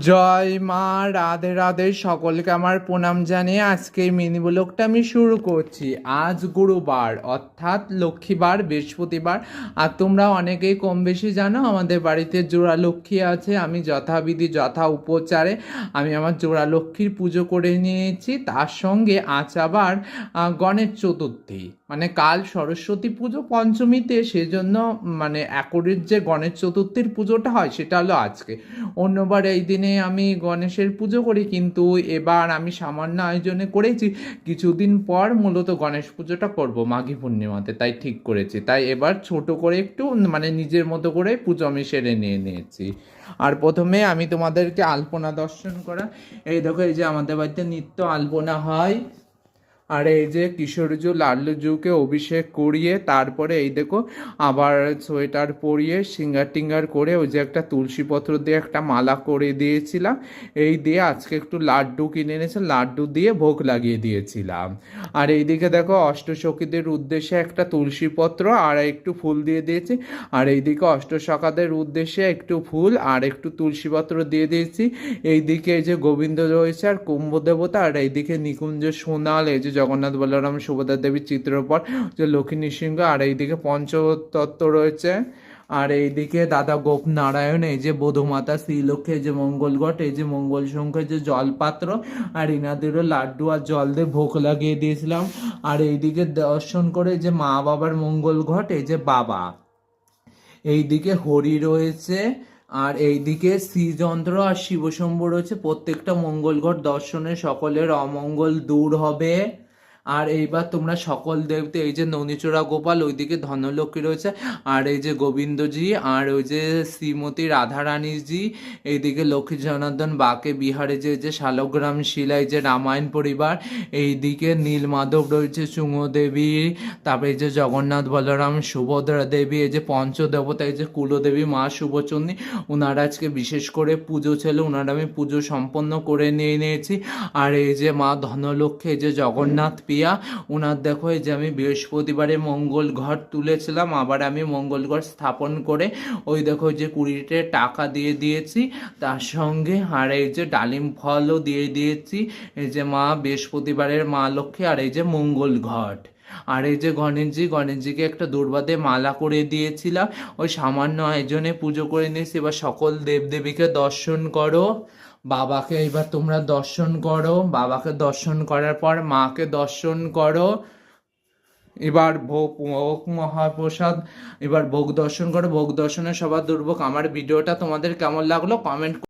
জয় মা, রাধে রাধে। সকলকে আমার প্রণাম জানিয়ে আজকে এই মিনি ব্লগটা আমি শুরু করছি। আজ গুরুবার অর্থাৎ লক্ষ্মীবার, বৃহস্পতিবার। আর তোমরা অনেকেই কম বেশি জানো আমাদের বাড়িতে জোড়া লক্ষ্মী আছে। আমি যথাবিধি যথা উপচারে আমি আমার জোড়া লক্ষ্মীর পুজো করে নিয়েছি। তার সঙ্গে আজ আবার গণেশ চতুর্থী, মানে কাল সরস্বতী পুজো পঞ্চমীতে, সেজন্য মানে একরের যে গণেশ চতুর্থীর পুজোটা হয় সেটা হলো আজকে। অন্যবার এই দিনে আমি গণেশের পুজো করি, কিন্তু এবার আমি সামান্য আয়োজনে করেছি। কিছুদিন পর মূলত গণেশ পুজোটা করব মাঘী পূর্ণিমাতে, তাই ঠিক করেছি। তাই এবার ছোট করে একটু মানে নিজের মতো করে পুজো আমি সেরে নিয়েছি। আর প্রথমে আমি তোমাদেরকে আলপনা দর্শন করা। এই দেখো, এই যে আমাদের বাড়িতে নিত্য আলপনা হয়। আর এই যে কিশোরজু লাল্লুজুকে অভিষেক করিয়ে তারপরে এই দেখো আবার সোয়েটার পরিয়ে সিঙ্গার টিঙ্গার করে ওই যে একটা তুলসী পত্র দিয়ে একটা মালা করে দিয়েছিলাম। এই দিয়ে আজকে একটু লাড্ডু কিনে এনেছে, লাড্ডু দিয়ে ভোগ লাগিয়ে দিয়েছিলাম। আর এইদিকে দেখো অষ্টসখীদের উদ্দেশ্যে একটা তুলসী পত্র আর একটু ফুল দিয়ে দিয়েছি। আর এইদিকে অষ্টসখাদের উদ্দেশ্যে একটু ফুল আর একটু তুলসী পত্র দিয়ে দিয়েছি। এইদিকে এই যে গোবিন্দ রয়েছে আর কুম্ভ দেবতা, আর এইদিকে নিকুঞ্জ সোনাল, এই যে জগন্নাথ বলরাম সুভদ্রা দেবীর চিত্রপট, যে লক্ষ্মী নৃসিংহ, আর এইদিকে পঞ্চতত্ত্ব রয়েছে। আর এইদিকে দাদা গোপ নারায়ণ, এই যে বধুমাতা শ্রীলক্ষ্মী, এই যে মঙ্গল ঘট, এই যে মঙ্গল শঙ্খ, যে জলপাত্র, আর ইনাদেরও লাড্ডু আর জল দিয়ে ভোগ লাগিয়ে দিয়েছিলাম। আর এইদিকে দর্শন করে যে মা বাবার মঙ্গল ঘট, এই যে বাবা, এইদিকে হরি রয়েছে, আর এইদিকে শ্রীযন্ত্র আর শিবশম্ভু রয়েছে। প্রত্যেকটা মঙ্গল ঘট দর্শনে সকলের অমঙ্গল দূর হবে। আর এইবার তোমরা সকল দেবতে, এই যে ননীচোরা গোপাল, ওইদিকে ধনলক্ষ্মী রয়েছে, আর এই যে গোবিন্দজি, আর ওই যে শ্রীমতী রাধারানীজি, এইদিকে লক্ষ্মী জনার্দন বাঁকে বিহারে, যে শালগ্রাম শিলা, এই যে রামায়ণ পরিবার, এইদিকে নীলমাধব রয়েছে চুঙোদেবী, তারপরে এই যে জগন্নাথ বলরাম সুভদ্রা দেবী, এই যে পঞ্চদেবতা, এই যে কুলদেবী মা শুভচন্ডী, ওনারা আজকে বিশেষ করে পুজো ছিল, ওনারা আমি পুজো সম্পন্ন করে নিয়েছি। আর এই যে মা ধনলক্ষ্মী, এই যে জগন্নাথ পিয়া, ওনার দেখো এই যে আমি বৃহস্পতিবারে মঙ্গল ঘর তুলেছিলাম, আবার আমি মঙ্গল ঘর স্থাপন করে ওই দেখো যে 20টা টাকা দিয়ে দিয়েছি তার সঙ্গে। আর এই যে ডালিম ফলও দিয়ে দিয়েছি, এই যে মা বৃহস্পতিবারের মা লক্ষ্মী, আর এই যে মঙ্গল ঘট। আর এই যে গণেশজিকে একটা দুর্বাদে মালা করে দিয়েছিলাম। ওই সামান্য আয়োজনে পুজো করে নিয়েছি। এবার সকল দেবদেবীকে দর্শন করো। বাবাকে এবার তোমরা দর্শন করো, বাবাকে দর্শন করার পর মাকে দর্শন করো। এবার ভোগ মহাপ্রসাদ, এবার ভোগ দর্শন করো। ভোগ দর্শনে সবার দুর্ভোগ। আমার ভিডিওটা তোমাদের কেমন লাগলো কমেন্ট